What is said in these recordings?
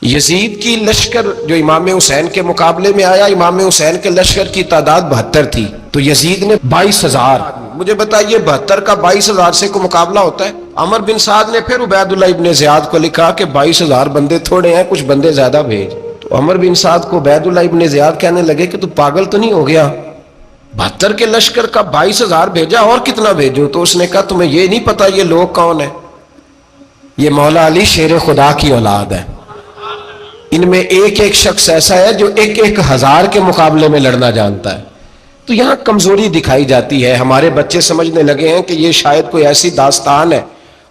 یزید کی لشکر جو امام حسین کے مقابلے میں آیا، امام حسین کے لشکر کی تعداد 72 تھی، تو یزید نے 22,000. مجھے بتائیے 72 کا 22,000 سے کو مقابلہ ہوتا ہے؟ عمر بن سعد نے پھر عبید اللہ ابن زیاد کو لکھا کہ 22,000 بندے تھوڑے ہیں، کچھ بندے زیادہ بھیج. تو عمر بن سعد کو عبید اللہ ابن زیاد کہنے لگے کہ تو پاگل تو نہیں ہو گیا، 72 کے لشکر کا 22,000 بھیجا، اور کتنا بھیجو؟ تو اس نے کہا تمہیں یہ نہیں پتا یہ لوگ کون ہیں؟ یہ مولا علی شیر خدا کی اولاد ہے، ان میں ایک ایک شخص ایسا ہے جو 1,000 کے مقابلے میں لڑنا جانتا ہے. تو یہاں کمزوری دکھائی جاتی ہے. ہمارے بچے سمجھنے لگے ہیں کہ یہ شاید کوئی ایسی داستان ہے،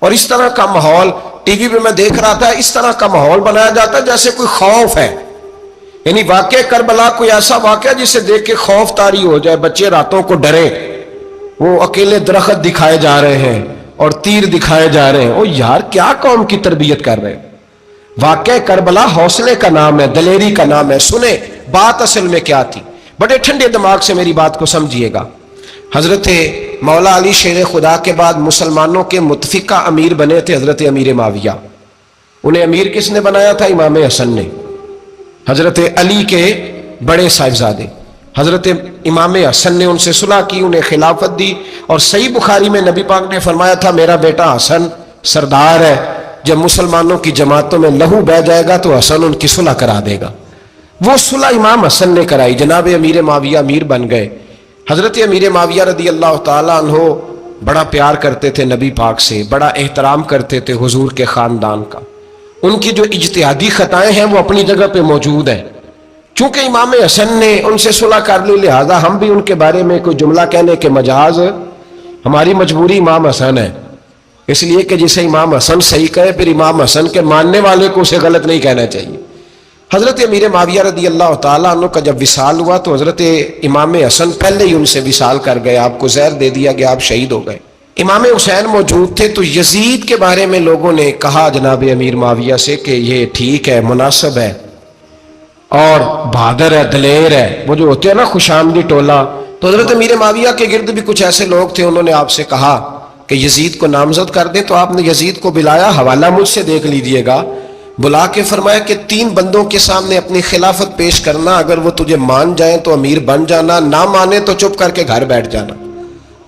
اور اس طرح کا ماحول ٹی وی پہ میں دیکھ رہا تھا، اس طرح کا ماحول بنایا جاتا ہے جیسے کوئی خوف ہے. یعنی واقع کربلا کوئی ایسا واقعہ جسے دیکھ کے خوف طاری ہو جائے، بچے راتوں کو ڈرے. وہ اکیلے درخت دکھائے جا رہے ہیں اور تیر دکھائے جا رہے ہیں. او یار کیا قوم کی تربیت کر رہے ہیں؟ واقع کربلا حوصلے کا نام ہے، دلیری کا نام ہے. سنیں بات اصل میں کیا تھی، بڑے ٹھنڈے دماغ سے میری بات کو سمجھیے گا. حضرت مولا علی شیر خدا کے بعد مسلمانوں کے متفقہ امیر بنے تھے حضرت امیر معاویہ. انہیں امیر کس نے بنایا تھا؟ امام حسن نے، حضرت علی کے بڑے صاحبزادے. حضرت امام حسن نے ان سے صلح کی، انہیں خلافت دی. اور صحیح بخاری میں نبی پاک نے فرمایا تھا میرا بیٹا حسن سردار ہے، جب مسلمانوں کی جماعتوں میں لہو بہ جائے گا تو حسن ان کی صلح کرا دے گا. وہ صلح امام حسن نے کرائی، جناب امیر معاویہ امیر بن گئے. حضرت امیر معاویہ رضی اللہ تعالیٰ عنہ بڑا پیار کرتے تھے نبی پاک سے، بڑا احترام کرتے تھے حضور کے خاندان کا. ان کی جو اجتہادی خطائیں ہیں وہ اپنی جگہ پہ موجود ہیں. چونکہ امام حسن نے ان سے صلح کر لی، لہذا ہم بھی ان کے بارے میں کوئی جملہ کہنے کے مجاز، ہماری مجبوری امام حسن ہے. اس لیے کہ جسے امام حسن صحیح کہے پھر امام حسن کے ماننے والے کو اسے غلط نہیں کہنا چاہیے. حضرت امیر معاویہ رضی اللہ تعالیٰ عنہ کا جب وصال ہوا تو حضرت امام حسن پہلے ہی ان سے وصال کر گئے، آپ کو زہر دے دیا گیا، آپ شہید ہو گئے. امام حسین موجود تھے. تو یزید کے بارے میں لوگوں نے کہا جناب امیر معاویہ سے کہ یہ ٹھیک ہے، مناسب ہے اور بہادر ہے، دلیر ہے، وہ جو ہوتے ہیں نا خوش آمدی ٹولہ. تو حضرت امیر معاویہ کے گرد بھی کچھ ایسے لوگ تھے، انہوں نے آپ سے کہا کہ یزید کو نامزد کر دیں. تو آپ نے یزید کو بلایا، حوالہ مجھ سے دیکھ لیجئے گا. بلا کے فرمایا کہ 3 بندوں کے سامنے اپنی خلافت پیش کرنا، اگر وہ تجھے مان جائیں تو امیر بن جانا، نہ مانے تو چپ کر کے گھر بیٹھ جانا.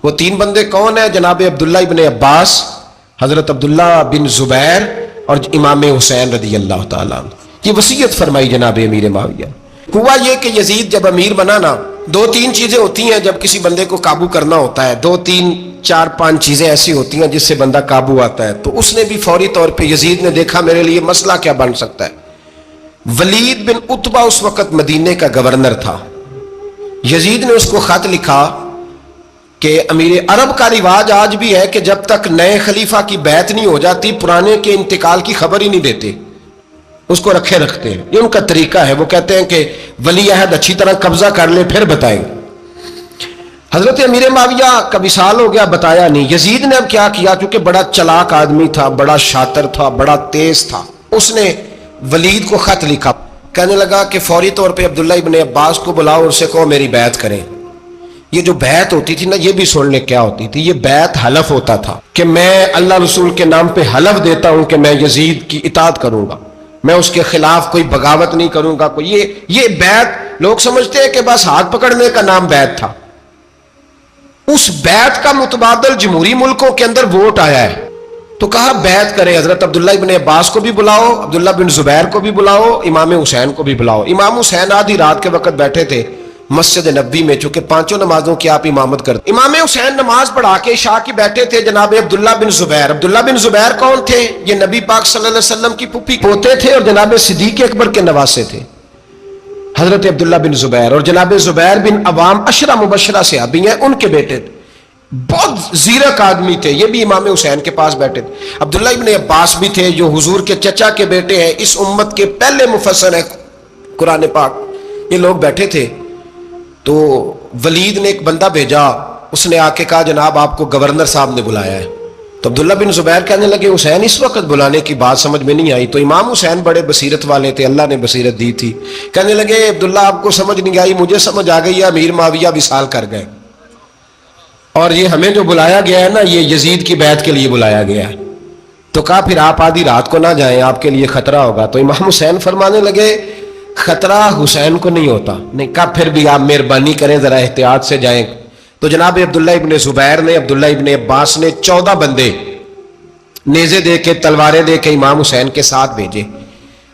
وہ 3 بندے کون ہیں؟ جناب عبداللہ ابن عباس، حضرت عبداللہ بن زبیر اور امام حسین رضی اللہ تعالیٰ عنہ. یہ وصیت فرمائی جناب امیر معاویہ. ہوا یہ کہ یزید جب امیر بنا نا، 2-3 چیزیں ہوتی ہیں جب کسی بندے کو قابو کرنا ہوتا ہے، 2-3-4-5 چیزیں ایسی ہوتی ہیں جس سے بندہ قابو آتا ہے. تو اس نے بھی فوری طور پہ، یزید نے دیکھا میرے لیے مسئلہ کیا بن سکتا ہے. ولید بن عتبہ اس وقت مدینے کا گورنر تھا. یزید نے اس کو خط لکھا کہ امیر عرب کا رواج آج بھی ہے کہ جب تک نئے خلیفہ کی بیعت نہیں ہو جاتی پرانے کے انتقال کی خبر ہی نہیں دیتے، اس کو رکھے رکھتے ہیں. یہ ان کا طریقہ ہے. وہ کہتے ہیں کہ ولی عہد اچھی طرح قبضہ کر لے پھر بتائیں. حضرت امیر معاویہ کا وصال ہو گیا، بتایا نہیں. یزید نے اب کیا کیا، کیونکہ بڑا چلاک آدمی تھا، بڑا شاطر تھا، بڑا تیز تھا، اس نے ولید کو خط لکھا. کہنے لگا کہ فوری طور پہ عبداللہ ابن عباس کو بلاؤ اور اسے کہو میری بیعت کریں. یہ جو بیعت ہوتی تھی نا، یہ بھی سن لے کیا ہوتی تھی. یہ بیعت حلف ہوتا تھا کہ میں اللہ رسول کے نام پہ حلف دیتا ہوں کہ میں یزید کی اطاعت کروں گا، میں اس کے خلاف کوئی بغاوت نہیں کروں گا. کوئی یہ بیعت لوگ سمجھتے ہیں کہ بس ہاتھ پکڑنے کا نام بیعت تھا. اس بیعت کا متبادل جمہوری ملکوں کے اندر ووٹ آیا ہے. تو کہا بیعت کرے. حضرت عبداللہ ابن عباس کو بھی بلاؤ، عبداللہ بن زبیر کو بھی بلاؤ، امام حسین کو بھی بلاؤ. امام حسین آدھی رات کے وقت بیٹھے تھے مسجد نبوی میں، چونکہ 5 نمازوں کی آپ امامت کرتے. امام حسین نماز پڑھا کے عشاء کی بیٹھے تھے. جناب عبداللہ بن زبیر، عبداللہ بن زبیر کون تھے؟ یہ نبی پاک صلی اللہ علیہ وسلم کی پھوپھی پوتے تھے اور جناب صدیق اکبر کے نواسے تھے. حضرت عبداللہ بن زبیر اور جناب زبیر بن عوام عشرہ مبشرہ صحابی ہیں، ان کے بیٹے تھے. بہت زیرک آدمی تھے. یہ بھی امام حسین کے پاس بیٹھے تھے. عبداللہ ابن عباس بھی تھے جو حضور کے چچا کے بیٹے ہیں، اس امت کے پہلے مفسر ہیں قرآن پاک. یہ لوگ بیٹھے تھے. تو ولید نے ایک بندہ بھیجا، اس نے آ کے کہا جناب آپ کو گورنر صاحب نے بلایا ہے. تو عبداللہ بن زبیر کہنے لگے حسین اس وقت بلانے کی بات سمجھ میں نہیں آئی. تو امام حسین بڑے بصیرت والے تھے، اللہ نے بصیرت دی تھی. کہنے لگے عبداللہ آپ کو سمجھ نہیں آئی، مجھے سمجھ آ گئی ہے، امیر معاویہ وصال کر گئے اور یہ ہمیں جو بلایا گیا ہے نا، یہ یزید کی بیعت کے لیے بلایا گیا ہے. تو کہا پھر آپ آدھی رات کو نہ جائیں، آپ کے لیے خطرہ ہوگا۔ تو امام حسین فرمانے لگے خطرہ حسین کو نہیں ہوتا۔ نہیں، کہا پھر بھی آپ مہربانی کریں ذرا احتیاط سے جائیں۔ تو جناب عبداللہ ابن زبیر نے، عبداللہ ابن عباس نے 14 بندے نیزے دے کے، تلواریں دے کے امام حسین کے ساتھ بھیجے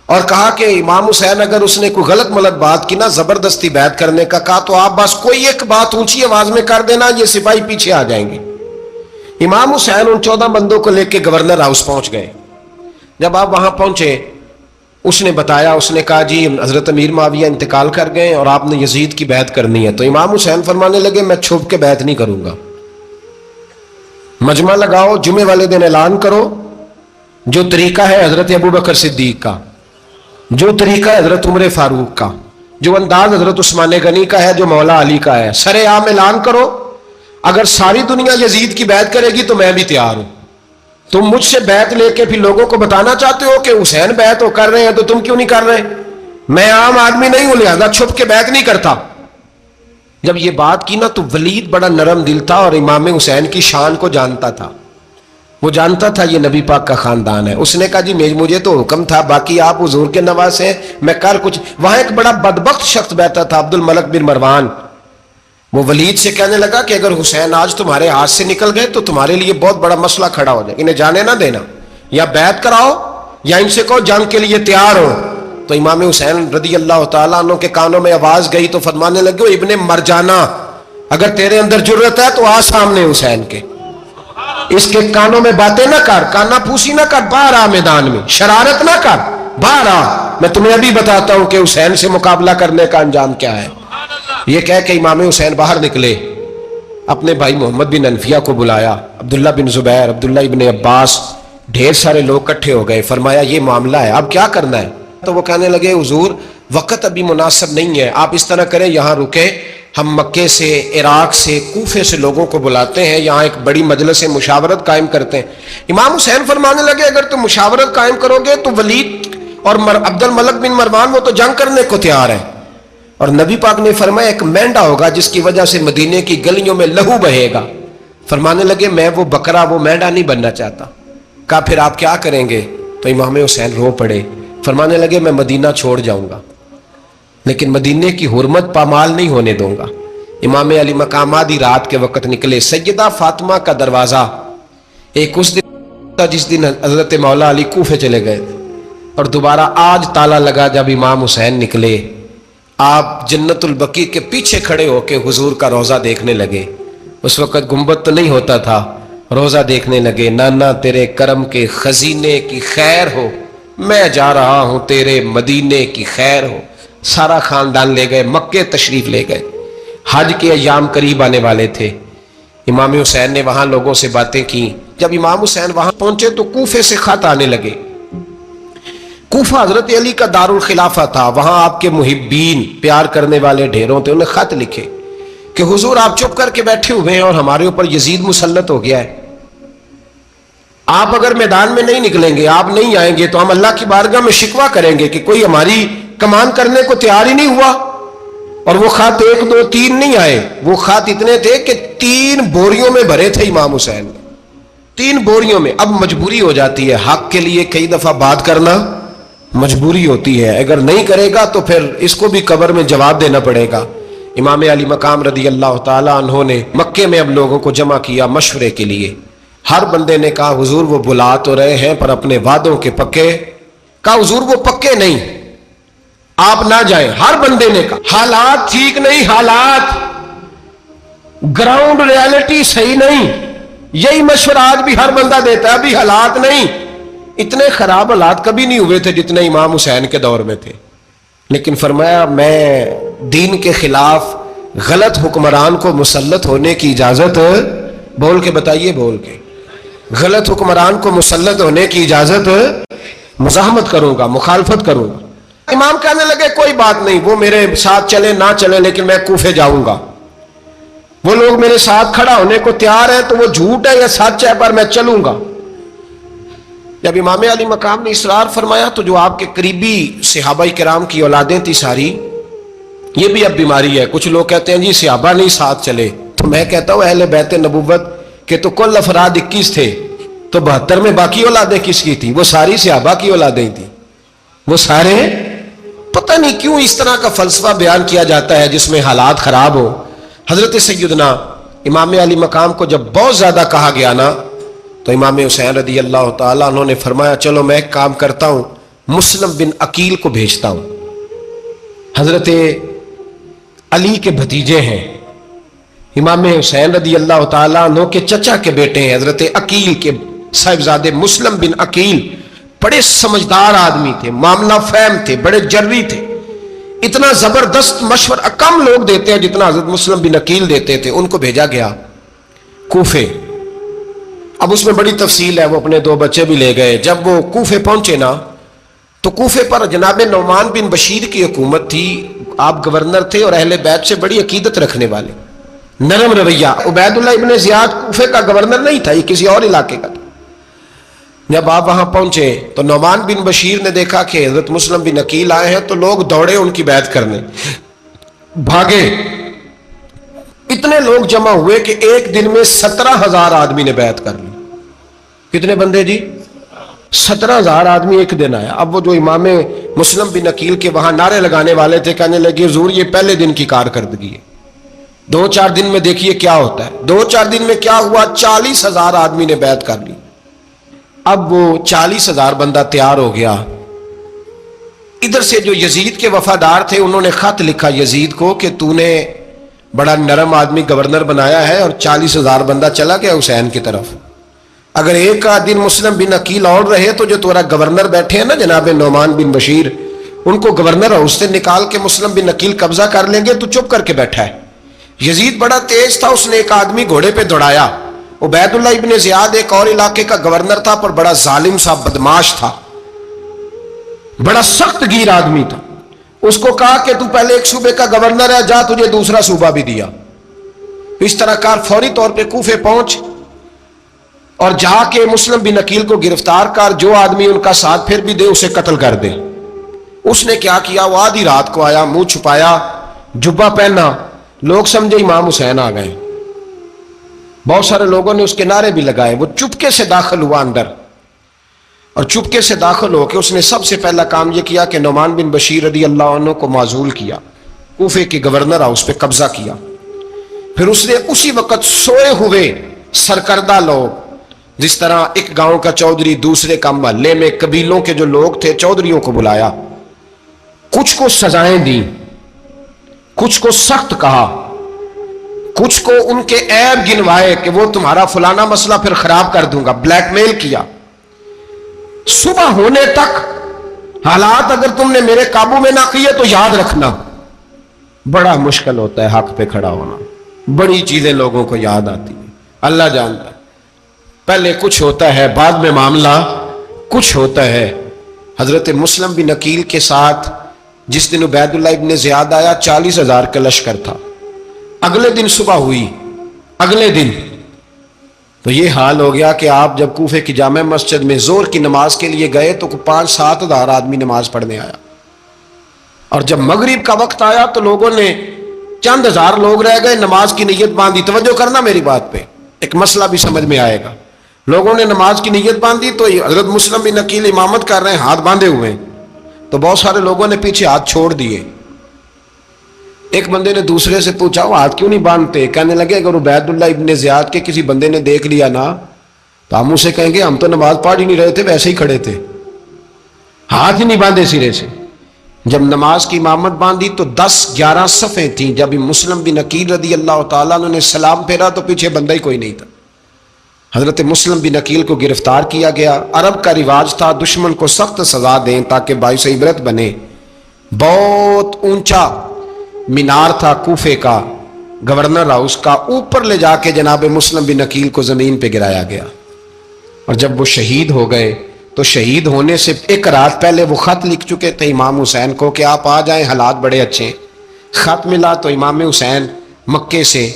اور کہا کہ امام حسین اگر اس نے کوئی غلط ملت بات کی نا، زبردستی بیعت کرنے کا کہا، تو آپ بس کوئی ایک بات اونچی آواز میں کر دینا، یہ سپاہی پیچھے آ جائیں گے۔ امام حسین ان 14 بندوں کو لے کے گورنر ہاؤس پہنچ گئے۔ جب آپ وہاں پہنچے، اس نے بتایا، اس نے کہا جی حضرت امیر معاویہ انتقال کر گئے اور آپ نے یزید کی بیعت کرنی ہے۔ تو امام حسین فرمانے لگے میں چھپ کے بیعت نہیں کروں گا، مجمع لگاؤ، جمعے والے دن اعلان کرو، جو طریقہ ہے حضرت ابوبکر صدیق کا، جو طریقہ ہے حضرت عمر فاروق کا، جو انداز حضرت عثمان غنی کا ہے، جو مولا علی کا ہے، سر عام اعلان کرو، اگر ساری دنیا یزید کی بیعت کرے گی تو میں بھی تیار ہوں۔ تم مجھ سے بیعت لے کے پھر لوگوں کو بتانا چاہتے ہو کہ حسین بیعت ہو کر رہے ہیں، تو تم کیوں نہیں کر رہے؟ میں عام آدمی نہیں ہوں، لہذا چھپ کے بیعت نہیں کرتا۔ جب یہ بات کی نا تو ولید بڑا نرم دل تھا اور امام حسین کی شان کو جانتا تھا، وہ جانتا تھا یہ نبی پاک کا خاندان ہے۔ اس نے کہا جی مجھے تو حکم تھا، باقی آپ حضور کے نواز ہیں، میں کر کچھ۔ وہاں ایک بڑا بدبخت شخص بیٹھا تھا، عبد الملک بن مروان، وہ ولید سے کہنے لگا کہ اگر حسین آج تمہارے ہاتھ سے نکل گئے تو تمہارے لیے بہت بڑا مسئلہ کھڑا ہو جائے، انہیں جانے نہ دینا، یا بیعت کراؤ یا ان سے کہو جنگ کے لیے تیار ہو۔ تو امام حسین رضی اللہ تعالیٰ عنہ کے کانوں میں آواز گئی تو فرمانے لگے ابن مرجانہ، اگر تیرے اندر جرت ہے تو آ سامنے حسین کے، اس کے کانوں میں باتیں نہ کر، کانا پھوسی نہ کر، باہر آ میدان میں، شرارت نہ کر، باہر آ، میں تمہیں ابھی بتاتا ہوں کہ حسین سے مقابلہ کرنے کا انجام کیا ہے۔ یہ کہہ کہ امام حسین باہر نکلے، اپنے بھائی محمد بن انفیہ کو بلایا، عبداللہ بن زبیر، عبداللہ ابن عباس، ڈھیر سارے لوگ کٹھے ہو گئے۔ فرمایا یہ معاملہ ہے، اب کیا کرنا ہے؟ تو وہ کہنے لگے حضور وقت ابھی مناسب نہیں ہے، آپ اس طرح کریں یہاں رکے، ہم مکے سے، عراق سے، کوفے سے لوگوں کو بلاتے ہیں، یہاں ایک بڑی مجلس مشاورت قائم کرتے ہیں۔ امام حسین فرمانے لگے اگر تم مشاورت قائم کرو گے تو ولید اور عبد الملک بن مروان وہ تو جنگ کرنے کو تیار ہے، اور نبی پاک نے فرمایا ایک مینڈا ہوگا جس کی وجہ سے مدینے کی گلیوں میں لہو بہے گا۔ فرمانے لگے میں وہ بکرا، وہ مینڈا نہیں بننا چاہتا۔ کہا پھر آپ کیا کریں گے؟ تو امام حسین رو پڑے، فرمانے لگے میں مدینہ چھوڑ جاؤں گا لیکن مدینے کی حرمت پامال نہیں ہونے دوں گا۔ امام علی مقام آدھی رات کے وقت نکلے، سیدہ فاطمہ کا دروازہ ایک اس دن تھا جس دن حضرت مولا علی کوفے چلے گئے تھے، اور دوبارہ آج تالا لگا جب امام حسین نکلے۔ آپ جنت البقیع کے پیچھے کھڑے ہو کے حضور کا روضہ دیکھنے لگے، اس وقت گنبد تو نہیں ہوتا تھا، روضہ دیکھنے لگے۔ نانا تیرے کرم کے خزینے کی خیر ہو، میں جا رہا ہوں تیرے مدینے کی خیر ہو۔ سارا خاندان لے گئے، مکے تشریف لے گئے، حج کے ایام قریب آنے والے تھے۔ امام حسین نے وہاں لوگوں سے باتیں کی۔ جب امام حسین وہاں پہنچے تو کوفے سے خط آنے لگے۔ کوفہ حضرت علی کا دارالخلافہ تھا، وہاں آپ کے محبین، پیار کرنے والے ڈھیروں تھے، انہیں خط لکھے کہ حضور آپ چپ کر کے بیٹھے ہوئے ہیں اور ہمارے اوپر یزید مسلط ہو گیا ہے، آپ اگر میدان میں نہیں نکلیں گے، آپ نہیں آئیں گے تو ہم اللہ کی بارگاہ میں شکوہ کریں گے کہ کوئی ہماری کمان کرنے کو تیار ہی نہیں ہوا۔ اور وہ خط 1 2 3 نہیں آئے، وہ خط اتنے تھے کہ 3 بوریوں میں بھرے تھے امام حسین، 3 بوریوں میں۔ اب مجبوری ہو جاتی ہے، حق کے لیے کئی دفعہ بات کرنا مجبوری ہوتی ہے، اگر نہیں کرے گا تو پھر اس کو بھی قبر میں جواب دینا پڑے گا۔ امام علی مقام رضی اللہ تعالیٰ عنہ نے مکے میں اب لوگوں کو جمع کیا مشورے کے لیے۔ ہر بندے نے کہا حضور وہ بلا تو رہے ہیں پر اپنے وعدوں کے پکے؟ کہا حضور وہ پکے نہیں، آپ نہ جائیں۔ ہر بندے نے کہا حالات ٹھیک نہیں، حالات گراؤنڈ ریالٹی صحیح نہیں، یہی مشورہ آج بھی ہر بندہ دیتا ہے، ابھی حالات نہیں۔ اتنے خراب حالات کبھی نہیں ہوئے تھے جتنے امام حسین کے دور میں تھے، لیکن فرمایا میں دین کے خلاف غلط حکمران کو مسلط ہونے کی اجازت، بول کے بتائیے، بول کے، غلط حکمران کو مسلط ہونے کی اجازت، مزاحمت کروں گا، مخالفت کروں گا۔ امام کہنے لگے کوئی بات نہیں، وہ میرے ساتھ چلے نہ چلے لیکن میں کوفے جاؤں گا، وہ لوگ میرے ساتھ کھڑا ہونے کو تیار ہے تو وہ جھوٹ ہے یا سچ ہے پر میں چلوں گا۔ جب امام علی مقام نے اصرار فرمایا تو جو آپ کے قریبی صحابہ کرام کی اولادیں تھی ساری، یہ بھی اب بیماری ہے، کچھ لوگ کہتے ہیں جی صحابہ نہیں ساتھ چلے، تو میں کہتا ہوں اہل بیت نبوت کے تو کل افراد 21 تھے، تو 72 میں باقی اولادیں کس کی تھی؟ وہ ساری صحابہ کی اولادیں تھیں، وہ سارے. پتہ نہیں کیوں اس طرح کا فلسفہ بیان کیا جاتا ہے جس میں حالات خراب ہو. حضرت سیدنا امام علی مقام کو جب بہت زیادہ کہا گیا نا تو امام حسین رضی اللہ تعالیٰ انہوں نے فرمایا چلو میں ایک کام کرتا ہوں، مسلم بن عقیل کو بھیجتا ہوں. حضرت علی کے بھتیجے ہیں، امام حسین رضی اللہ تعالیٰ عنہ کے چچا کے بیٹے ہیں حضرت عقیل کے صاحبزادے مسلم بن عقیل. بڑے سمجھدار آدمی تھے، معاملہ فہم تھے، بڑے جری تھے. اتنا زبردست مشورہ کم لوگ دیتے ہیں جتنا حضرت مسلم بن عقیل دیتے تھے. ان کو بھیجا گیا کوفے. اب اس میں بڑی تفصیل ہے، وہ اپنے 2 بچے بھی لے گئے. جب وہ کوفے پہنچے نا تو کوفے پر جناب نعمان بن بشیر کی حکومت تھی. آپ گورنر تھے اور اہل بیت سے بڑی عقیدت رکھنے والے، نرم رویہ. عبید اللہ ابن زیاد کوفے کا گورنر نہیں تھا، یہ کسی اور علاقے کا تھا. جب آپ وہاں پہنچے تو نعمان بن بشیر نے دیکھا کہ حضرت مسلم بن عقیل آئے ہیں تو لوگ دوڑے ان کی بیعت کرنے، بھاگے. اتنے لوگ جمع ہوئے کہ ایک دن میں 17,000 آدمی نے بیعت کر لی. کتنے بندے جی؟ 17,000 آدمی ایک دن آیا. اب وہ جو امام مسلم بن عقیل کے وہاں نعرے لگانے والے تھے کہنے لگے حضور یہ پہلے دن کی کارکردگی ہے، 2-4 دن میں دیکھیے کیا ہوتا ہے. 2-4 دن میں کیا ہوا؟ 40,000 آدمی نے بیعت کر لی. اب وہ 40,000 بندہ تیار ہو گیا. ادھر سے جو یزید کے وفادار تھے انہوں نے خط لکھا یزید کو کہ تو نے بڑا نرم آدمی گورنر بنایا ہے اور 40,000 بندہ چلا گیا حسین کی طرف. اگر ایک دن مسلم بن عقیل اور رہے تو جو تمہارا گورنر بیٹھے ہیں نا جناب نعمان بن بشیر، ان کو گورنر ہاؤس سے نکال کے مسلم بن عقیل قبضہ کر لیں گے. تو چپ کر کے بیٹھا ہے. یزید بڑا تیز تھا، اس نے ایک آدمی گھوڑے پہ دوڑایا. عبید اللہ ابن زیاد ایک اور علاقے کا گورنر تھا پر بڑا ظالم سا بدماش تھا، بڑا سخت گیر آدمی تھا. اس کو کہا کہ تو پہلے ایک صوبے کا گورنر ہے، جا تجھے دوسرا صوبہ بھی دیا. اس طرح کار فوری طور پہ کوفے پہنچ اور جا کے مسلم بن عقیل کو گرفتار کر، جو آدمی ان کا ساتھ پھر بھی دے اسے قتل کر دے. اس نے کیا کیا؟ وہ آدھی رات کو آیا، منہ چھپایا، جبہ پہنا. لوگ سمجھے امام حسین آ گئے. بہت سارے لوگوں نے اس کے نعرے بھی لگائے. وہ چپکے سے داخل ہوا اندر اور چپکے سے داخل ہو کے اس نے سب سے پہلا کام یہ کیا کہ نعمان بن بشیر رضی اللہ عنہ کو معزول کیا، کوفے کے گورنر ہاؤس پہ قبضہ کیا. پھر اس نے اسی وقت سوئے ہوئے سرکردہ لوگ، جس طرح ایک گاؤں کا چودھری دوسرے کا محلے میں قبیلوں کے جو لوگ تھے چودھریوں کو بلایا، کچھ کو سزائیں دی، کچھ کو سخت کہا، کچھ کو ان کے عیب گنوائے کہ وہ تمہارا فلانا مسئلہ پھر خراب کر دوں گا. بلیک میل کیا. صبح ہونے تک حالات اگر تم نے میرے قابو میں نہ کیے تو یاد رکھنا بڑا مشکل ہوتا ہے حق پہ کھڑا ہونا. بڑی چیزیں لوگوں کو یاد آتی ہیں، اللہ جانتا ہے. پہلے کچھ ہوتا ہے، بعد میں معاملہ کچھ ہوتا ہے. حضرت مسلم بن عقیل کے ساتھ جس دن عبید اللہ ابن زیاد آیا 40,000 کا لشکر تھا. اگلے دن صبح ہوئی، اگلے دن تو یہ حال ہو گیا کہ آپ جب کوفے کی جامع مسجد میں زور کی نماز کے لیے گئے تو 5-7 ہزار آدمی نماز پڑھنے آیا. اور جب مغرب کا وقت آیا تو لوگوں نے چند ہزار لوگ رہ گئے، نماز کی نیت باندھی. توجہ کرنا میری بات پہ، ایک مسئلہ بھی سمجھ میں آئے گا. لوگوں نے نماز کی نیت باندھی تو حضرت مسلم بن عقیل امامت کر رہے ہیں، ہاتھ باندھے ہوئے ہیں. تو بہت سارے لوگوں نے پیچھے ہاتھ چھوڑ دیے. ایک بندے نے دوسرے سے پوچھا وہ ہاتھ کیوں نہیں باندھتے؟ کہنے لگے اگر عبید اللہ ابن زیاد کے کسی بندے نے دیکھ لیا نا تو ہم اسے کہیں گے ہم تو نماز پڑھ ہی نہیں رہے تھے، ویسے ہی کھڑے تھے، ہاتھ ہی نہیں باندھے سرے سے. جب نماز کی امامت باندھی تو 10-11 صفیں تھیں. جب مسلم بن عقیل رضی اللہ تعالیٰ عنہ نے سلام پھیرا تو پیچھے بندہ ہی کوئی نہیں تھا. حضرت مسلم بن عقیل کو گرفتار کیا گیا. عرب کا رواج تھا دشمن کو سخت سزا دیں تاکہ باعث عبرت بنے. بہت اونچا مینار تھا کوفے کا گورنر ہاؤس کا، اوپر لے جا کے جناب مسلم بن عقیل کو زمین پہ گرایا گیا. اور جب وہ شہید ہو گئے تو شہید ہونے سے ایک رات پہلے وہ خط لکھ چکے تھے امام حسین کو کہ آپ آ جائیں، حالات بڑے اچھے. خط ملا تو امام حسین مکے سے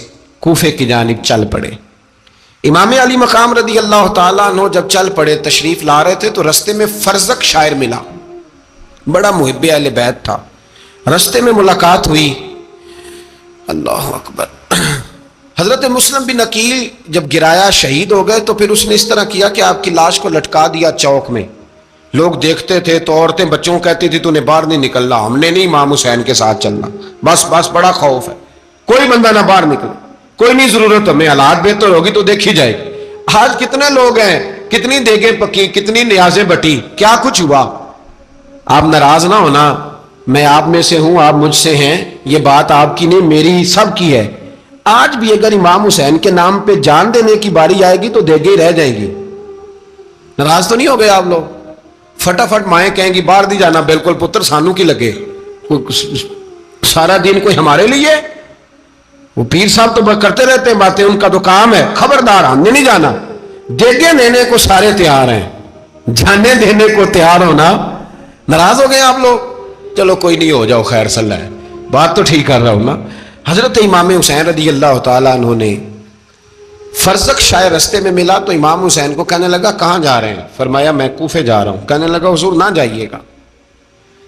کوفے کی جانب چل پڑے. امام علی مقام رضی اللہ تعالیٰ عنہ جب چل پڑے تشریف لا رہے تھے تو رستے میں فرزق شاعر ملا، بڑا محب اہل بیت تھا. رستے میں ملاقات ہوئی، اللہ اکبر، حضرت مسلم بن عقیل جب گرایا شہید ہو گئے تو پھر اس نے اس طرح کیا کہ آپ کی لاش کو لٹکا دیا چوک میں. لوگ دیکھتے تھے تو عورتیں بچوں کہتی تھی تو نے باہر نہیں نکلنا, ہم نے نہیں امام حسین کے ساتھ چلنا, بس بڑا خوف ہے, کوئی بندہ نہ باہر نکلے, کوئی نہیں ضرورت, ہمیں حالات بہتر ہوگی تو دیکھی جائے گی. آج کتنے لوگ ہیں, کتنی دیگیں پکی, کتنی نیازیں بٹی, کیا کچھ ہوا. آپ ناراض نہ ہونا, میں آپ میں سے ہوں, آپ مجھ سے ہیں, یہ بات آپ کی نہیں میری سب کی ہے. آج بھی اگر امام حسین کے نام پہ جان دینے کی باری آئے گی تو دیگیں رہ جائیں گی. ناراض تو نہیں ہو گئے آپ لوگ؟ فٹافٹ مائیں کہیں گی باہر دی جانا, بالکل پتر سانو کی لگے, سارا دن کوئی ہمارے لیے. وہ پیر صاحب تو کرتے رہتے ہیں باتیں, ان کا تو کام ہے, خبردار ہم نے نہیں جانا. دیگیں دینے کو سارے تیار ہیں, جانے دینے کو تیار ہونا. ناراض ہو گئے آپ لوگ؟ چلو کوئی نہیں, ہو جاؤ, خیر صلی اللہ ہے, بات تو ٹھیک کر رہا ہوں نا. حضرت امام حسین رضی اللہ تعالیٰ عنہ نے فرزق شاہ رستے میں ملا تو امام حسین کو کہنے لگا کہاں جا رہے ہیں؟ فرمایا میں کوفے جا رہا ہوں. کہنے لگا حضور نہ جائیے گا,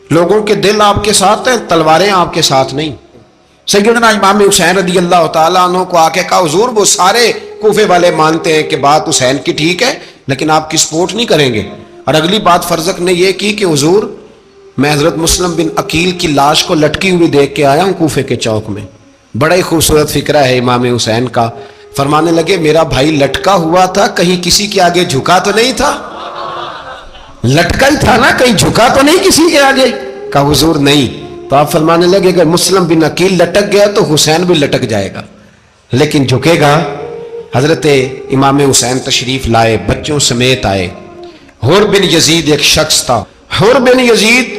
لوگوں کے دل آپ کے ساتھ ہیں, تلواریں آپ کے ساتھ نہیں. سیدنا امام حسین رضی اللہ تعالیٰ عنہ کو آ کے کہا حضور وہ سارے کوفے والے مانتے ہیں کہ بات حسین کی ٹھیک ہے لیکن آپ کی سپورٹ نہیں کریں گے. اور اگلی بات فرزق نے یہ کی کہ حضور میں حضرت مسلم بن عقیل کی لاش کو لٹکی ہوئی دیکھ کے آیا ہوں کوفے کے چوک میں. بڑا ہی خوبصورت فکرہ ہے امام حسین کا. فرمانے لگے میرا بھائی لٹکا ہوا تھا, کہیں کسی کے آگے جھکا تو نہیں تھا؟ لٹکا ہی تھا نا, کہیں جھکا تو نہیں کسی کے آگے؟ کہا حضور نہیں. تو آپ فرمانے لگے اگر مسلم بن عقیل لٹک گیا تو حسین بھی لٹک جائے گا, لیکن جھکے گا. حضرت امام حسین تشریف لائے, بچوں سمیت آئے. حور بن یزید ایک شخص تھا. حور بن یزید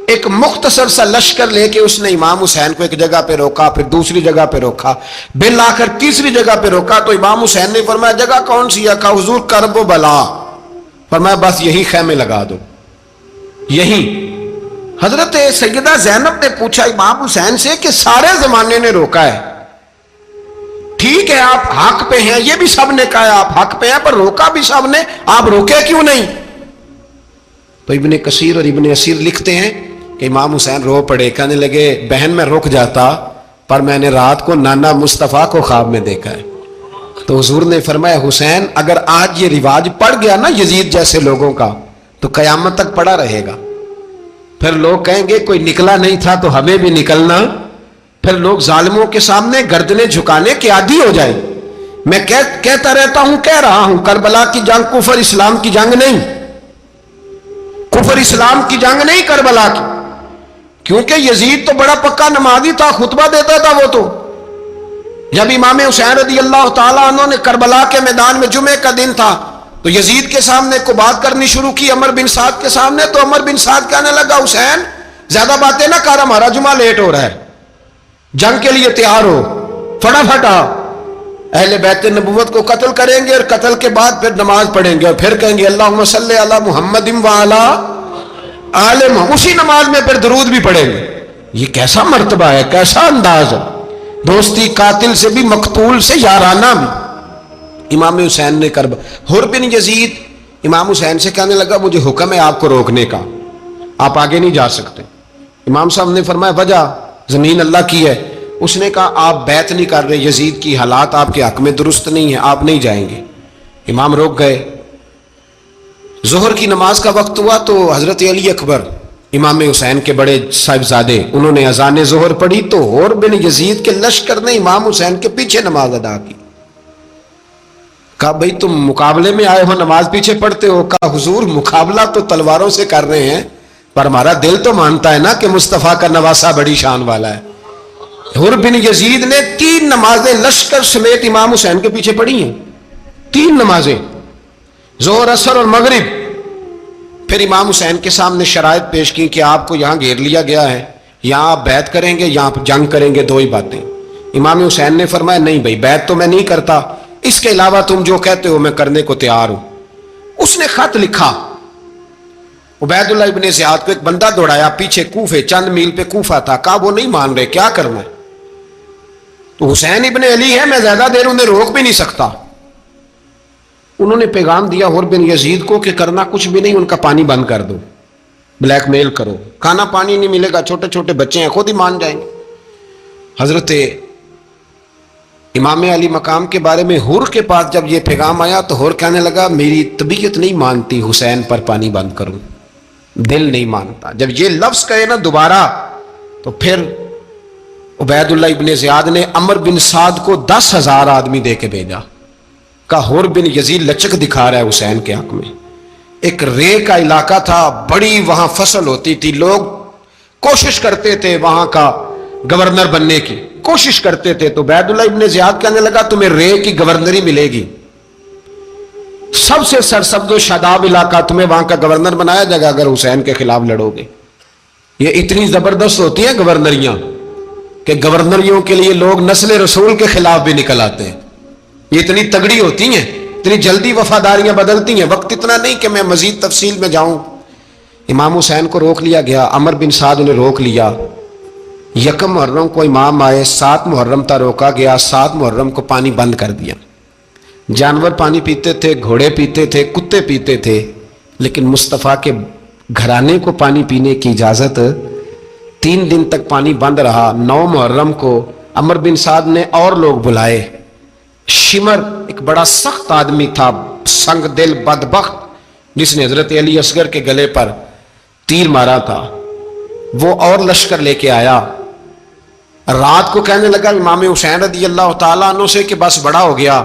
ایک مختصر سا لشکر لے کے اس نے امام حسین کو ایک جگہ پہ روکا, پھر دوسری جگہ پہ روکا, بل آ کر تیسری جگہ پہ روکا. تو امام حسین نے فرمایا جگہ کون سی ہے؟ کہا حضور کرب و بلا. فرمایا بس یہی خیمے لگا دو, یہی. حضرت سیدہ زینب نے پوچھا امام حسین سے کہ سارے زمانے نے روکا ہے, ٹھیک ہے آپ حق پہ ہیں, یہ بھی سب نے کہا آپ حق پہ ہیں, پر روکا بھی سب نے, آپ روکے کیوں نہیں؟ تو ابن کثیر اور ابن اسیر لکھتے ہیں کہ امام حسین رو پڑے, کہنے لگے بہن میں رک جاتا پر میں نے رات کو نانا مصطفیٰ کو خواب میں دیکھا ہے. تو حضور نے فرمایا حسین اگر آج یہ رواج پڑ گیا نا یزید جیسے لوگوں کا تو قیامت تک پڑا رہے گا. پھر لوگ کہیں گے کوئی نکلا نہیں تھا تو ہمیں بھی نکلنا. پھر لوگ ظالموں کے سامنے گردنیں جھکانے کے عادی ہو جائیں. میں کہتا رہتا ہوں, کہہ رہا ہوں, کربلا کی جنگ کفر اسلام کی جنگ نہیں, کفر اسلام کی جنگ نہیں کربلا کی. کیونکہ یزید تو بڑا پکا نمازی تھا, خطبہ دیتا تھا. وہ تو جب امام حسین رضی اللہ تعالیٰ عنہ نے کربلا کے میدان میں جمعے کا دن تھا تو یزید کے سامنے کو بات کرنی شروع کی, عمر بن سعد کے سامنے. تو عمر بن سعد کہنے لگا حسین زیادہ باتیں نہ کر, ہمارا جمعہ لیٹ ہو رہا ہے, جنگ کے لیے تیار ہو, فٹافٹ آ. اہل بیت نبوت کو قتل کریں گے اور قتل کے بعد پھر نماز پڑھیں گے اور پھر کہیں گے اللہم صلی علی محمد وعلی آل محمد, اسی نماز میں پھر درود بھی پڑھیں گے. یہ کیسا مرتبہ ہے, کیسا انداز ہے, دوستی قاتل سے بھی مقتول سے یارانہ بھی. امام حسین نے حر بن یزید امام حسین سے کہنے لگا مجھے حکم ہے آپ کو روکنے کا, آپ آگے نہیں جا سکتے. امام صاحب نے فرمایا وجہ زمین اللہ کی ہے. اس نے کہا آپ بیعت نہیں کر رہے, یزید کی حالات آپ کے حق میں درست نہیں ہیں, آپ نہیں جائیں گے. امام روک گئے. ظہر کی نماز کا وقت ہوا تو حضرت علی اکبر امام حسین کے بڑے صاحبزادے انہوں نے اذان ظہر پڑھی تو حر بن یزید کے لشکر نے امام حسین کے پیچھے نماز ادا کی. کہا بھئی تم مقابلے میں آئے ہو, نماز پیچھے پڑھتے ہو؟ کہا حضور مقابلہ تو تلواروں سے کر رہے ہیں پر ہمارا دل تو مانتا ہے نا کہ مصطفیٰ کا نواسہ بڑی شان والا ہے. حر بن یزید نے 3 نمازیں لشکر سمیت امام حسین کے پیچھے پڑھی ہیں, 3 نمازیں, ظہر عصر اور مغرب. پھر امام حسین کے سامنے شرائط پیش کی کہ آپ کو یہاں گھیر لیا گیا ہے, یہاں آپ بیعت کریں گے, یہاں جنگ کریں گے, 2 ہی باتیں. امام حسین نے فرمایا نہیں بھائی بیعت تو میں نہیں کرتا, اس کے علاوہ تم جو کہتے ہو میں کرنے کو تیار ہوں. اس نے خط لکھا, عبید اللہ ابن زیاد کو ایک بندہ دوڑایا پیچھے, کوفے چند میل پہ کوفہ تھا. کہا وہ نہیں مان رہے, کیا کرنا ہے؟ تو حسین ابن علی ہے, میں زیادہ دیر انہیں روک بھی نہیں سکتا. انہوں نے پیغام دیا حر بن یزید کو کہ کرنا کچھ بھی نہیں, ان کا پانی بند کر دو, بلیک میل کرو, کھانا پانی نہیں ملے گا, چھوٹے چھوٹے بچے ہیں, خود ہی مان جائیں گے. حضرت امام علی مقام کے بارے میں حور کے پاس جب یہ پیغام آیا تو حور کہنے لگا میری طبیعت نہیں مانتی حسین پر پانی بند کروں، دل نہیں مانتا۔ جب یہ لفظ کہے نا دوبارہ تو پھر عبید اللہ ابن زیاد نے عمر بن سعد کو 10,000 آدمی دے کے بھیجا، کہا حور بن یزید لچک دکھا رہا ہے حسین کے حق میں۔ ایک رے کا علاقہ تھا، بڑی وہاں فصل ہوتی تھی، لوگ کوشش کرتے تھے وہاں کا گورنر بننے کی کوشش کرتے تھے، تو عبید اللہ ابن زیاد کہنے لگا تمہیں رے کی گورنری ملے گی، سب سے سرسبز و شاداب علاقہ، تمہیں وہاں کا گورنر بنایا جائے گا اگر حسین کے خلاف لڑو گے۔ یہ اتنی زبردست ہوتی ہیں گورنریاں کہ گورنریوں کے لیے لوگ نسل رسول کے خلاف بھی نکل آتے ہیں، یہ اتنی تگڑی ہوتی ہیں، اتنی جلدی وفاداریاں بدلتی ہیں۔ وقت اتنا نہیں کہ میں مزید تفصیل میں جاؤں۔ امام حسین کو روک لیا گیا، عمر بن سعد نے روک لیا۔ یکم محرم کو امام آئے، 7 محرم تا روکا گیا، 7 محرم کو پانی بند کر دیا۔ جانور پانی پیتے تھے، گھوڑے پیتے تھے، کتے پیتے تھے، لیکن مصطفیٰ کے گھرانے کو پانی پینے کی اجازت 3 دن تک پانی بند رہا۔ 9 محرم کو عمر بن سعد نے اور لوگ بلائے۔ شمر ایک بڑا سخت آدمی تھا، سنگ دل بدبخت، جس نے حضرت علی اصغر کے گلے پر تیر مارا تھا، وہ اور لشکر لے کے آیا۔ رات کو کہنے لگا امام حسین رضی اللہ تعالیٰ عنہ سے کہ بس بڑا ہو گیا،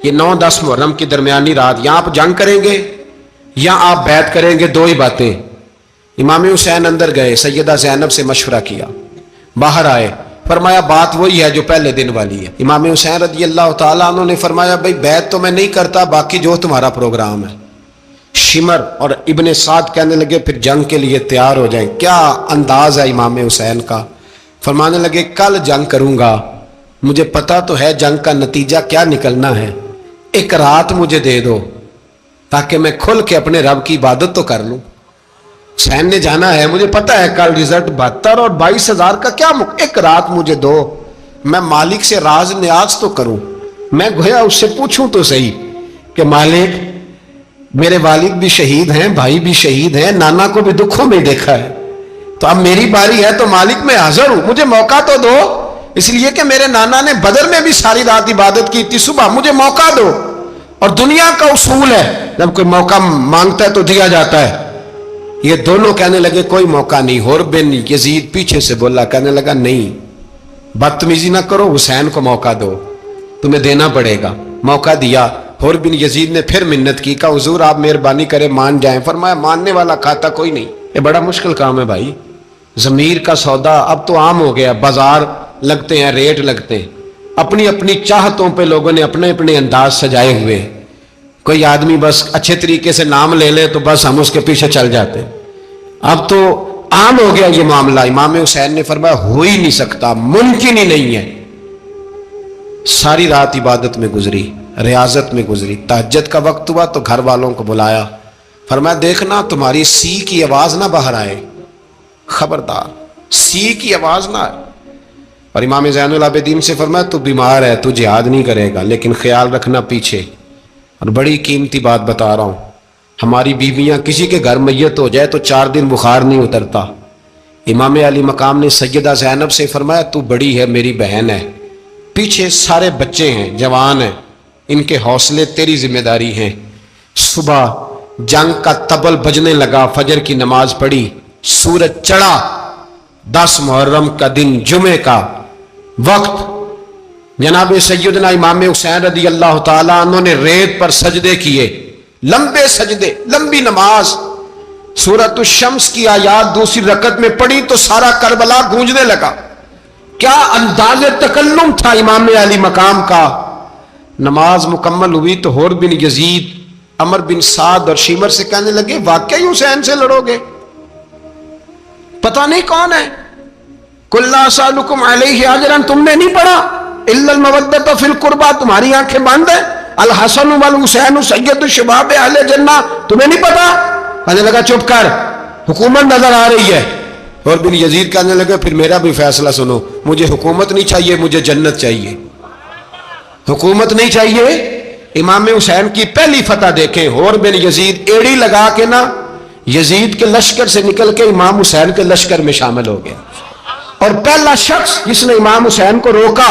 یہ 9-10 محرم کی درمیانی رات، یا آپ جنگ کریں گے یا آپ بیعت کریں گے، 2 ہی باتیں۔ امام حسین اندر گئے، سیدہ زینب سے مشورہ کیا، باہر آئے، فرمایا بات وہی ہے جو پہلے دن والی ہے۔ امام حسین رضی اللہ تعالیٰ عنہ نے فرمایا بھائی بیعت تو میں نہیں کرتا، باقی جو تمہارا پروگرام ہے۔ شمر اور ابن سعد کہنے لگے پھر جنگ کے لیے تیار ہو جائیں۔ کیا انداز ہے امام حسین کا، فرمانے لگے کل جنگ کروں گا، مجھے پتا تو ہے جنگ کا نتیجہ کیا نکلنا ہے، ایک رات مجھے دے دو تاکہ میں کھل کے اپنے رب کی عبادت تو کر لوں۔ حسین نے جانا ہے، مجھے پتا ہے کل رزلٹ 72 اور 22,000 کا کیا ایک رات مجھے دو، میں مالک سے راز نیاز تو کروں، میں گویا اس سے پوچھوں تو صحیح کہ مالک میرے والد بھی شہید ہیں، بھائی بھی شہید ہیں، نانا کو بھی دکھوں میں دیکھا ہے، تو اب میری باری ہے تو مالک میں حاضر ہوں، مجھے موقع تو دو، اس لیے کہ میرے نانا نے بدر میں بھی ساری رات عبادت کی تھی، صبح مجھے موقع دو۔ اور دنیا کا اصول ہے جب کوئی موقع مانگتا ہے تو دیا جاتا ہے۔ یہ دونوں کہنے لگے کوئی موقع نہیں۔ حور بن یزید پیچھے سے بولا، کہنے لگا نہیں بدتمیزی نہ کرو، حسین کو موقع دو، تمہیں دینا پڑے گا۔ موقع دیا۔ حور بن یزید نے پھر منت کی، کہا حضور آپ مہربانی کریں مان جائیں۔ فرمایا ماننے والا کھاتا کوئی نہیں، یہ بڑا مشکل کام ہے بھائی، ضمیر کا سودا اب تو عام ہو گیا، بازار لگتے ہیں، ریٹ لگتے ہیں، اپنی اپنی چاہتوں پہ لوگوں نے اپنے اپنے انداز سجائے ہوئے، کوئی آدمی بس اچھے طریقے سے نام لے لے تو بس ہم اس کے پیچھے چل جاتے، اب تو عام ہو گیا یہ معاملہ۔ امام حسین نے فرمایا ہو ہی نہیں سکتا، ممکن ہی نہیں ہے۔ ساری رات عبادت میں گزری، ریاضت میں گزری، تہجد کا وقت ہوا تو گھر والوں کو بلایا، فرمایا دیکھنا تمہاری سی کی آواز نہ باہر آئے، خبردار سی کی آواز نہ آئے۔ اور امام زین العابدین سے فرمایا تو بیمار ہے، تو جہاد نہیں کرے گا، لیکن خیال رکھنا پیچھے۔ اور بڑی قیمتی بات بتا رہا ہوں، ہماری بیویاں کسی کے گھر میت ہو جائے تو 4 دن بخار نہیں اترتا۔ امام علی مقام نے سیدہ زینب سے فرمایا تو بڑی ہے، میری بہن ہے، پیچھے سارے بچے ہیں، جوان ہیں، ان کے حوصلے تیری ذمہ داری ہیں۔ صبح جنگ کا طبل بجنے لگا، فجر کی نماز پڑھی، سورج چڑھا، 10 محرم کا دن، جمعے کا وقت، جناب سیدنا امام حسین رضی اللہ تعالیٰ عنہ نے ریت پر سجدے کیے، لمبے سجدے، لمبی نماز، سورۃ الشمس کی آیات دوسری رکعت میں پڑھی تو سارا کربلا گونجنے لگا۔ کیا انداز تکلم تھا امام علی مقام کا۔ نماز مکمل ہوئی تو حور بن یزید، عمر بن سعد اور شیمر سے کہنے لگے واقعی حسین سے لڑو گے؟ پتہ نہیں کون ہے۔ قُلْ لَا أَسْأَلُكُمْ عَلَيْهِ أَجْرًا، تم نے نہیں پڑھا إِلَّا الْمَوَدَّةَ فِي الْقُرْبَى، تمہاری آنکھیں بند ہیں، الحسن والحسین سید الشباب اہل جنہ، تمہیں نہیں پتا؟ کہنے لگا چپ کر، حکومت نظر آ رہی ہے۔ اور بن یزید کہنے لگا پھر میرا بھی فیصلہ سنو، مجھے حکومت نہیں چاہیے، مجھے جنت چاہیے، حکومت نہیں چاہیے۔ امام حسین کی پہلی فتح دیکھیں، حور بن یزید ایڑی لگا کے نا یزید کے لشکر سے نکل کے امام حسین کے لشکر میں شامل ہو گیا، اور پہلا شخص جس نے امام حسین کو روکا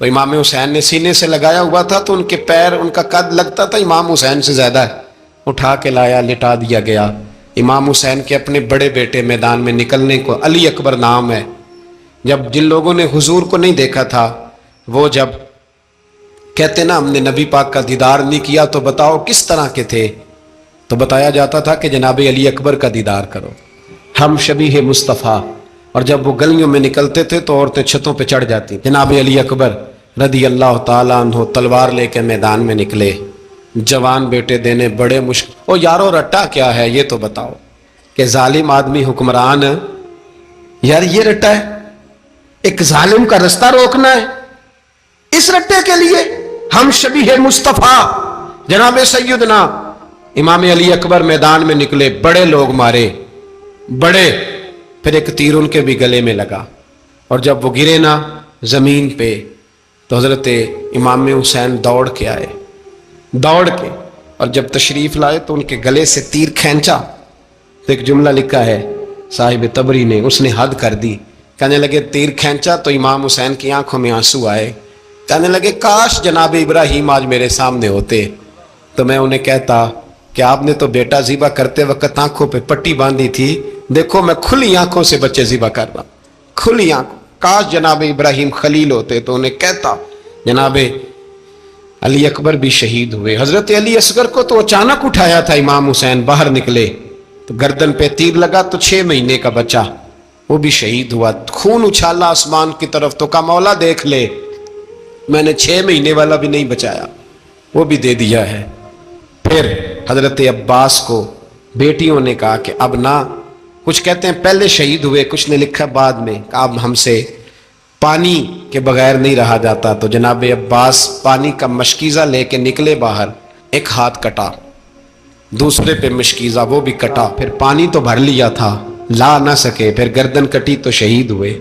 تو امام حسین نے سینے سے لگایا ہوا تھا تو ان کے پیر، ان کا قد لگتا تھا امام حسین سے زیادہ ہے، اٹھا کے لایا، لٹا دیا گیا۔ امام حسین کے اپنے بڑے بیٹے میدان میں نکلنے کو، علی اکبر نام ہے، جب جن لوگوں نے حضور کو نہیں دیکھا تھا وہ جب کہتے نا ہم نے نبی پاک کا دیدار نہیں کیا تو بتاؤ کس طرح کے تھے، تو بتایا جاتا تھا کہ جناب علی اکبر کا دیدار کرو، ہم شبیہ مصطفیٰ۔ اور جب وہ گلیوں میں نکلتے تھے تو عورتیں چھتوں پہ چڑھ جاتی۔ جناب علی اکبر رضی اللہ تعالیٰ عنہ تلوار لے کے میدان میں نکلے، جوان بیٹے دینے بڑے مشکل۔ او یارو رٹا کیا ہے یہ تو بتاؤ، کہ ظالم آدمی حکمران، یار یہ رٹا ہے، ایک ظالم کا رستہ روکنا ہے، اس رٹے کے لیے ہم شبیہ مصطفیٰ جناب سیدنا امام علی اکبر میدان میں نکلے، بڑے لوگ مارے، بڑے، پھر ایک تیر ان کے بھی گلے میں لگا، اور جب وہ گرے نا زمین پہ تو حضرت امام حسین دوڑ کے آئے، دوڑ کے، اور جب تشریف لائے تو ان کے گلے سے تیر کھینچا تو ایک جملہ لکھا ہے صاحب تبری نے، اس نے حد کر دی، کہنے لگے تیر کھینچا تو امام حسین کی آنکھوں میں آنسو آئے، کہنے لگے کاش جناب ابراہیم آج میرے سامنے ہوتے تو میں انہیں کہتا کہ آپ نے تو بیٹا ذبح کرتے وقت آنکھوں پہ پٹی باندھی تھی، دیکھو میں کھلی آنکھوں سے بچے ذبح کر رہا ہوں، کھلی آنکھوں، کاش جناب ابراہیم خلیل ہوتے تو انہیں کہتا۔ جناب علی اکبر بھی شہید ہوئے۔ حضرت علی اصغر کو تو اچانک اٹھایا تھا امام حسین، باہر نکلے تو گردن پہ تیر لگا تو 6 مہینے کا بچہ وہ بھی شہید ہوا، خون اچھالا آسمان کی طرف تو کہا مولا دیکھ لے، میں نے 6 مہینے والا بھی نہیں بچایا، وہ بھی دے دیا ہے۔ پھر حضرت عباس کو بیٹیوں نے کہا کہ اب نہ، کچھ کہتے ہیں پہلے شہید ہوئے، کچھ نے لکھا بعد میں، کہ اب ہم سے پانی کے بغیر نہیں رہا جاتا، تو جناب عباس پانی کا مشکیزہ لے کے نکلے باہر، ایک ہاتھ کٹا، دوسرے پہ مشکیزہ وہ بھی کٹا، پھر پانی تو بھر لیا تھا لا نہ سکے، پھر گردن کٹی تو شہید ہوئے۔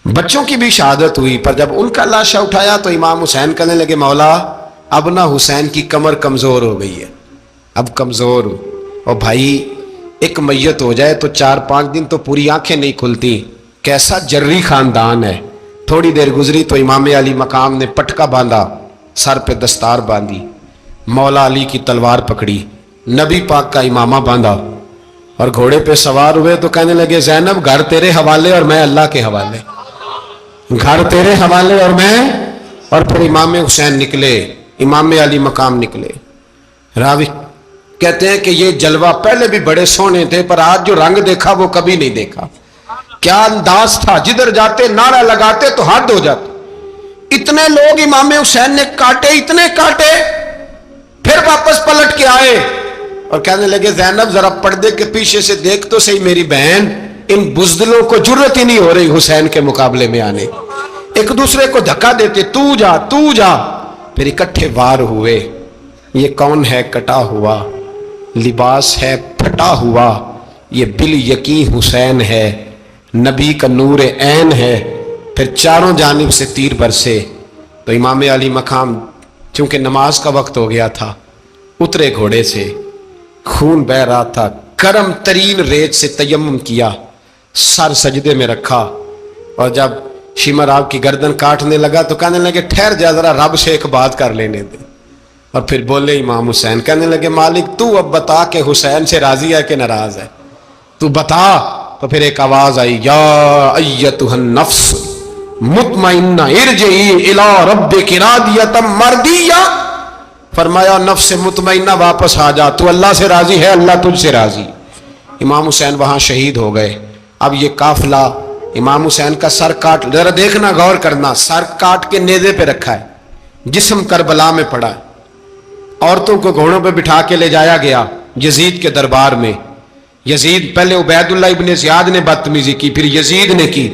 بچوں کی بھی شہادت ہوئی، پر جب ان کا لاشا اٹھایا تو امام حسین کہنے لگے مولا اب نہ حسین کی کمر کمزور ہو گئی ہے، اب کمزور ہو، اور بھائی ایک میت ہو جائے تو 4-5 دن تو پوری آنکھیں نہیں کھلتی، کیسا جری خاندان ہے۔ تھوڑی دیر گزری تو امام علی مقام نے پٹکا باندھا، سر پہ دستار باندھی، مولا علی کی تلوار پکڑی، نبی پاک کا امامہ باندھا اور گھوڑے پہ سوار ہوئے تو کہنے لگے زینب گھر تیرے حوالے اور میں اللہ کے حوالے، گھر تیرے حوالے اور میں، اور پھر امام حسین نکلے، امام علی مقام نکلے۔ راوی کہتے ہیں کہ یہ جلوہ پہلے بھی بڑے سونے تھے پر آج جو رنگ دیکھا وہ کبھی نہیں دیکھا، کیا انداز تھا، جدھر جاتے نعرہ لگاتے تو حد ہو جاتے، اتنے لوگ امام حسین نے کاٹے، اتنے کاٹے، پھر واپس پلٹ کے آئے اور کہنے لگے زینب ذرا پردے کے پیچھے سے دیکھ تو صحیح میری بہن، ان بزدلوں کو جرت ہی نہیں ہو رہی حسین کے مقابلے میں آنے، ایک دوسرے کو دھکا دیتے، تو جا تو جا، پھر اکٹھے وار ہوئے۔ یہ کون ہے کٹا ہوا، لباس ہے پھٹا ہوا، یہ بال یقین حسین ہے، نبی کا نور عین ہے۔ پھر چاروں جانب سے تیر برسے تو امام علی مقام چونکہ نماز کا وقت ہو گیا تھا، اترے گھوڑے سے، خون بہ رہا تھا، گرم ترین ریت سے تیمم کیا، سر سجدے میں رکھا، اور جب شمر آپ کی گردن کاٹنے لگا تو کہنے لگے ٹھہر جا ذرا رب سے ایک بات کر لینے دے، اور پھر بولے امام حسین، کہنے لگے مالک تو اب بتا کہ حسین سے راضی ہے کہ ناراض ہے، تو بتا۔ تو پھر ایک آواز آئی، یا ایتھا النفس مطمئنہ ارجعی الی ربک راضیۃ مرضیہ، فرمایا نفس مطمئنہ واپس آ جا، تو اللہ سے راضی ہے، اللہ تجھ سے راضی۔ امام حسین وہاں شہید ہو گئے۔ اب یہ قافلہ امام حسین کا سر کاٹ، ذرا دیکھنا غور کرنا، سر کاٹ کے نیزے پہ رکھا ہے، جسم کربلا میں پڑا ہے، عورتوں کو گھوڑوں پہ بٹھا کے لے جایا گیا یزید کے دربار میں۔ یزید پہلے عبید اللہ ابن زیاد نے بدتمیزی کی، پھر یزید نے کی۔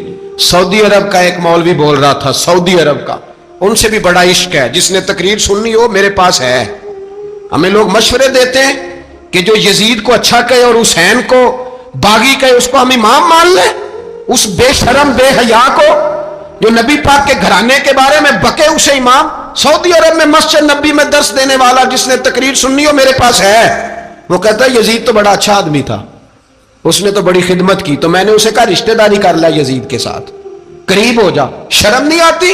سعودی عرب کا ایک مولوی بول رہا تھا، سعودی عرب کا، ان سے بھی بڑا عشق ہے، جس نے تقریر سننی ہو میرے پاس ہے۔ ہمیں لوگ مشورے دیتے ہیں کہ جو یزید کو اچھا کہے اور حسین کو باغی کہے اس کو ہم امام مان لیں، اس بے شرم بے حیا کو جو نبی پاک کے گھرانے کے بارے میں بکے اسے امام۔ سعودی عرب میں مسجد نبی میں درس دینے والا جس نے تقریر سننی ہو میرے پاس ہے، وہ کہتا ہے یزید تو بڑا اچھا آدمی تھا، اس نے تو بڑی خدمت کی، تو میں نے اسے کہا رشتہ داری کر لیا یزید کے ساتھ، قریب ہو جا، شرم نہیں آتی؟